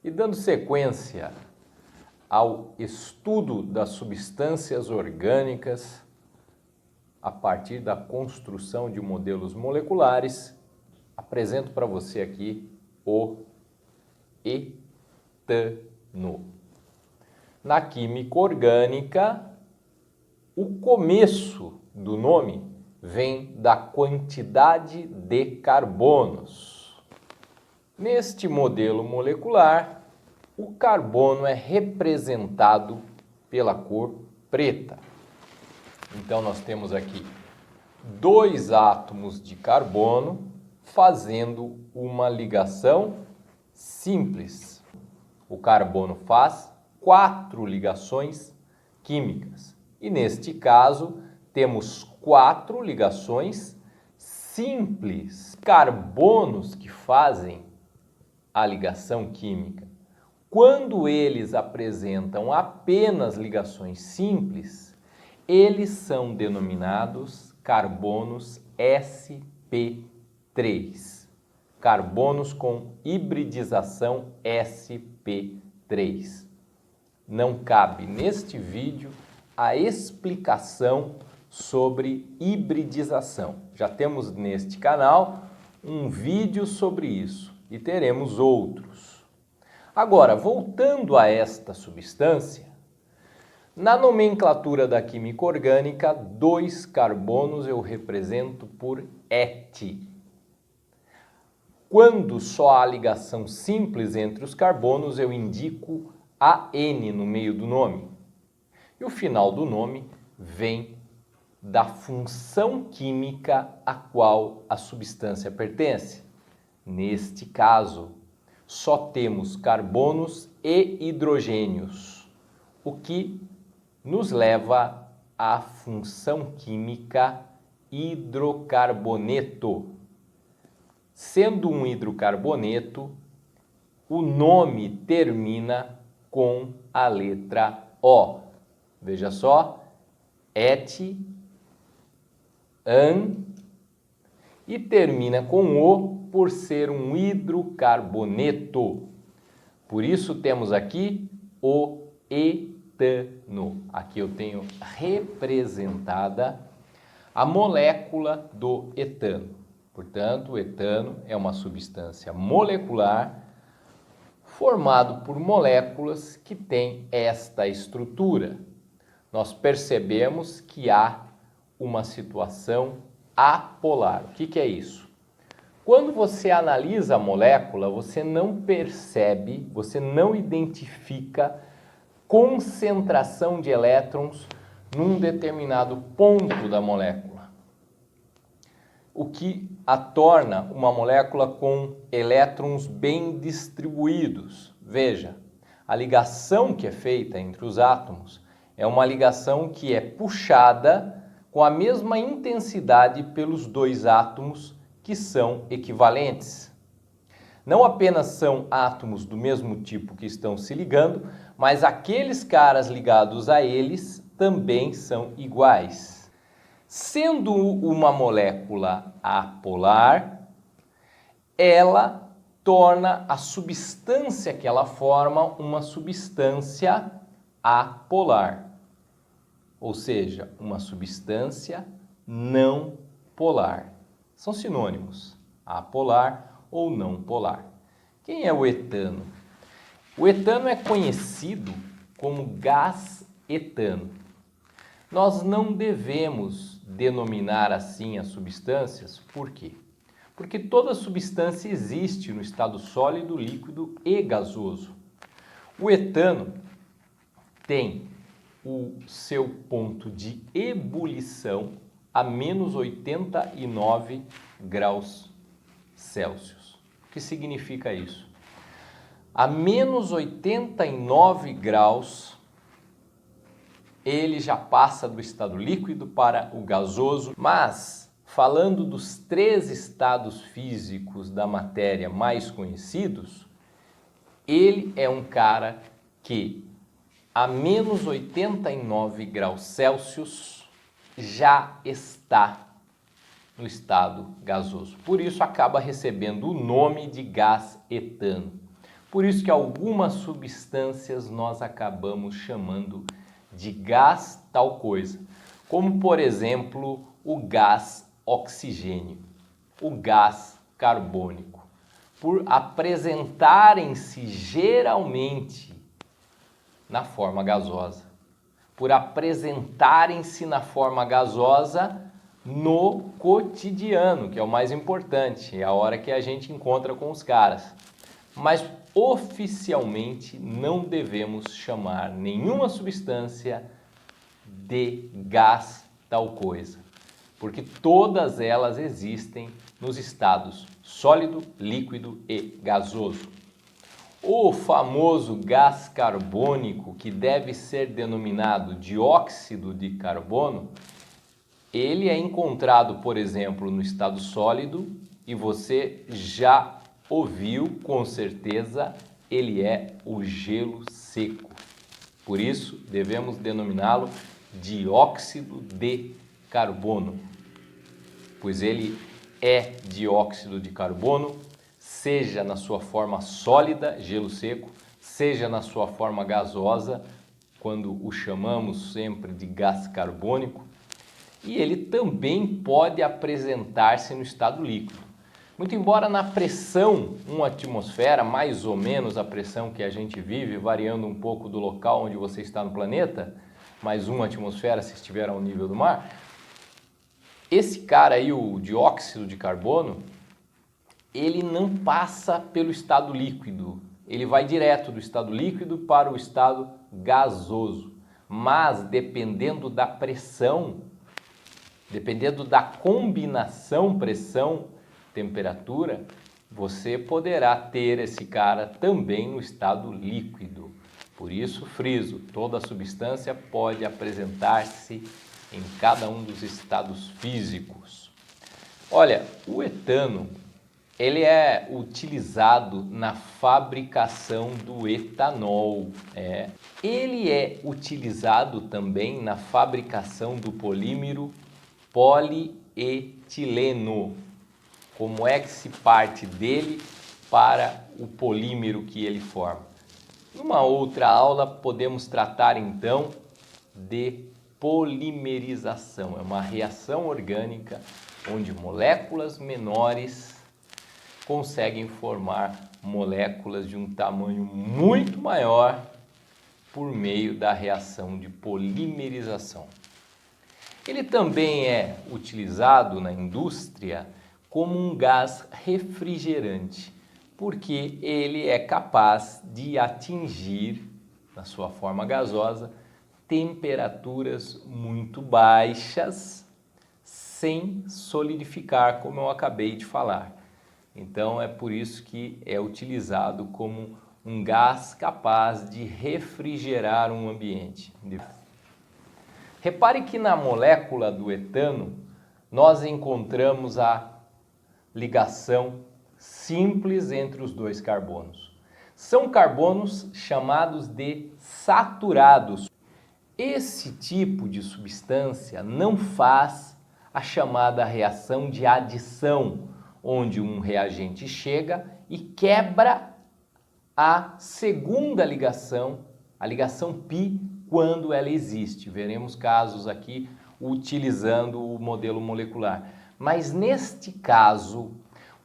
E dando sequência ao estudo das substâncias orgânicas a partir da construção de modelos moleculares, apresento para você aqui o etano. Na química orgânica, o começo do nome vem da quantidade de carbonos. Neste modelo molecular, o carbono é representado pela cor preta. Então, nós temos aqui dois átomos de carbono fazendo uma ligação simples. O carbono faz 4 ligações químicas. E neste caso, temos 4 ligações simples. Carbonos que fazem a ligação química. Quando eles apresentam apenas ligações simples, eles são denominados carbonos sp3. Carbonos com hibridização sp3. Não cabe neste vídeo a explicação sobre hibridização. Já temos neste canal um vídeo sobre isso e teremos outros. Agora, voltando a esta substância, na nomenclatura da química orgânica, 2 carbonos eu represento por et. Quando só há ligação simples entre os carbonos, eu indico AN no meio do nome. E o final do nome vem da função química a qual a substância pertence. Neste caso, só temos carbonos e hidrogênios, o que nos leva à função química hidrocarboneto. Sendo um hidrocarboneto, o nome termina com a letra O. Veja só, et, an, e termina com O por ser um hidrocarboneto. Por isso temos aqui o etano. Aqui eu tenho representada a molécula do etano. Portanto, o etano é uma substância molecular formado por moléculas que têm esta estrutura. Nós percebemos que há uma situação apolar. O que é isso? Quando você analisa a molécula, você não percebe, você não identifica concentração de elétrons num determinado ponto da molécula, o que a torna uma molécula com elétrons bem distribuídos. Veja, a ligação que é feita entre os átomos é uma ligação que é puxada com a mesma intensidade pelos dois átomos que são equivalentes. Não apenas são átomos do mesmo tipo que estão se ligando, mas aqueles caras ligados a eles também são iguais. Sendo uma molécula apolar, ela torna a substância que ela forma uma substância apolar. Ou seja, uma substância não polar. São sinônimos, apolar ou não polar. Quem é o etano? O etano é conhecido como gás etano. Nós não devemos denominar assim as substâncias, por quê? Porque toda substância existe no estado sólido, líquido e gasoso. O etano tem o seu ponto de ebulição a menos 89 graus Celsius. O que significa isso? A menos 89 graus, ele já passa do estado líquido para o gasoso, mas falando dos 3 estados físicos da matéria mais conhecidos, ele é um cara que a menos 89 graus Celsius já está no estado gasoso. Por isso acaba recebendo o nome de gás etano. Por isso que algumas substâncias nós acabamos chamando de gás tal coisa, como por exemplo o gás oxigênio, o gás carbônico, por apresentarem-se geralmente na forma gasosa, por apresentarem-se na forma gasosa no cotidiano, que é o mais importante, é a hora que a gente encontra com os caras. Mas oficialmente não devemos chamar nenhuma substância de gás tal coisa, porque todas elas existem nos estados sólido, líquido e gasoso. O famoso gás carbônico, que deve ser denominado dióxido de carbono, ele é encontrado, por exemplo, no estado sólido e você já ouviu, com certeza, ele é o gelo seco. Por isso, devemos denominá-lo dióxido de carbono, pois ele é dióxido de carbono, seja na sua forma sólida, gelo seco, seja na sua forma gasosa, quando o chamamos sempre de gás carbônico, e ele também pode apresentar-se no estado líquido. Muito embora na pressão, uma atmosfera, mais ou menos a pressão que a gente vive, variando um pouco do local onde você está no planeta, mais uma atmosfera se estiver ao nível do mar, esse cara aí, o dióxido de carbono, ele não passa pelo estado líquido, ele vai direto do estado líquido para o estado gasoso, mas dependendo da pressão, dependendo da combinação pressão-temperatura, você poderá ter esse cara também no estado líquido. Por isso, friso, toda substância pode apresentar-se em cada um dos estados físicos. Olha, o etano, ele é utilizado na fabricação do etanol. Ele é utilizado também na fabricação do polímero polietileno. Como é que se parte dele para o polímero que ele forma? Numa outra aula podemos tratar então de polimerização. É uma reação orgânica onde moléculas menores conseguem formar moléculas de um tamanho muito maior por meio da reação de polimerização. Ele também é utilizado na indústria como um gás refrigerante, porque ele é capaz de atingir, na sua forma gasosa, temperaturas muito baixas sem solidificar, como eu acabei de falar. Então é por isso que é utilizado como um gás capaz de refrigerar um ambiente. Repare que na molécula do etano nós encontramos a ligação simples entre os dois carbonos. São carbonos chamados de saturados. Esse tipo de substância não faz a chamada reação de adição, onde um reagente chega e quebra a segunda ligação, a ligação π, quando ela existe. Veremos casos aqui utilizando o modelo molecular. Mas neste caso,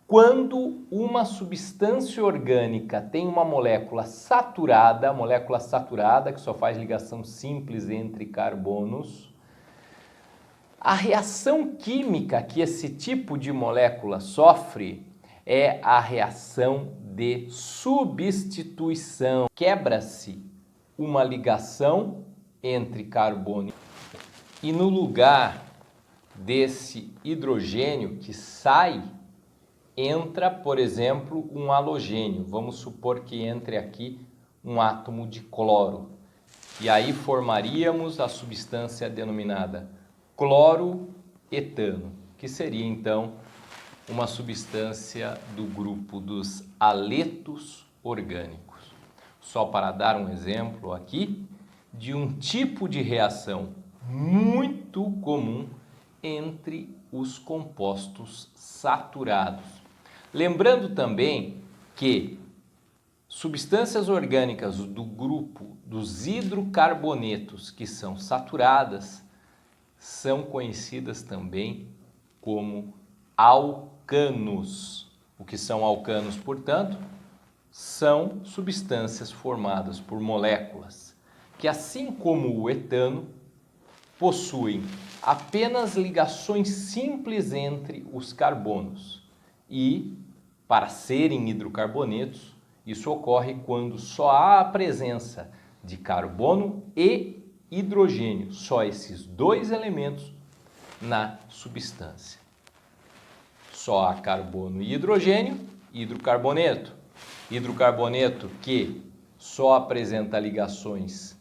quando uma substância orgânica tem uma molécula saturada que só faz ligação simples entre carbonos, a reação química que esse tipo de molécula sofre é a reação de substituição. Quebra-se uma ligação entre carbono e no lugar desse hidrogênio que sai, entra, por exemplo, um halogênio. Vamos supor que entre aqui um átomo de cloro. E aí formaríamos a substância denominada cloroetano, que seria então uma substância do grupo dos haletos orgânicos. Só para dar um exemplo aqui de um tipo de reação muito comum entre os compostos saturados. Lembrando também que Substâncias orgânicas do grupo dos hidrocarbonetos que são saturadas são conhecidas também como alcanos. O que são alcanos, portanto, são substâncias formadas por moléculas que, assim como o etano, possuem apenas ligações simples entre os carbonos e, para serem hidrocarbonetos, isso ocorre quando só há a presença de carbono e hidrogênio, só esses dois elementos na substância. Só há carbono e hidrogênio, hidrocarboneto. Hidrocarboneto que só apresenta ligações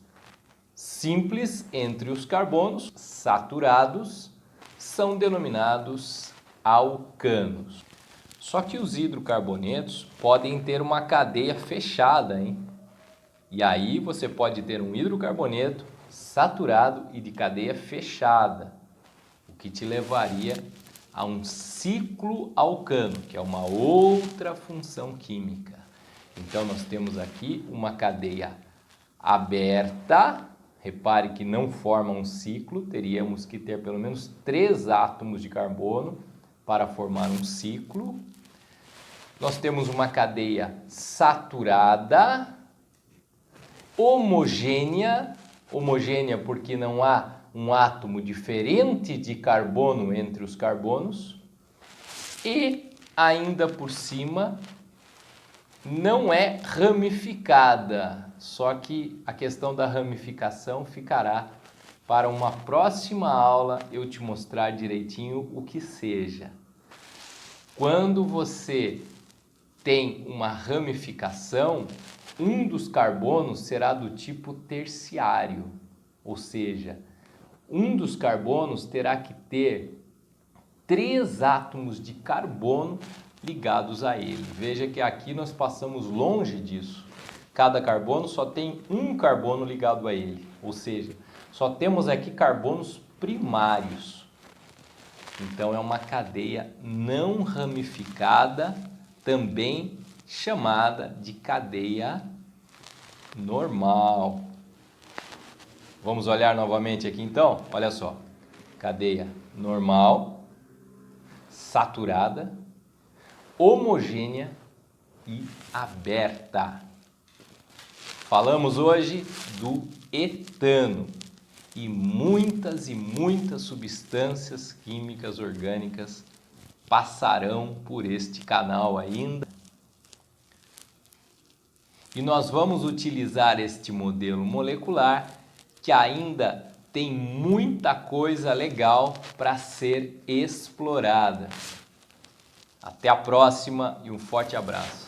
simples entre os carbonos saturados são denominados alcanos. Só que os hidrocarbonetos podem ter uma cadeia fechada, hein? E aí você pode ter um hidrocarboneto saturado e de cadeia fechada, o que te levaria a um ciclo alcano, que é uma outra função química. Então nós temos aqui uma cadeia aberta. Repare que não forma um ciclo, teríamos que ter pelo menos 3 átomos de carbono para formar um ciclo. Nós temos uma cadeia saturada, homogênea porque não há um átomo diferente de carbono entre os carbonos, e ainda por cima não é ramificada, só que a questão da ramificação ficará para uma próxima aula eu te mostrar direitinho o que seja. Quando você tem uma ramificação, um dos carbonos será do tipo terciário, ou seja, um dos carbonos terá que ter 3 átomos de carbono ligados a ele. Veja que aqui nós passamos longe disso. Cada carbono só tem um carbono ligado a ele, ou seja, só temos aqui carbonos primários. Então é uma cadeia não ramificada, também chamada de cadeia normal. Vamos olhar novamente aqui então? Olha só, cadeia normal, saturada, homogênea e aberta. Falamos hoje do etano e muitas substâncias químicas orgânicas passarão por este canal ainda. E nós vamos utilizar este modelo molecular que ainda tem muita coisa legal para ser explorada. Até a próxima e um forte abraço.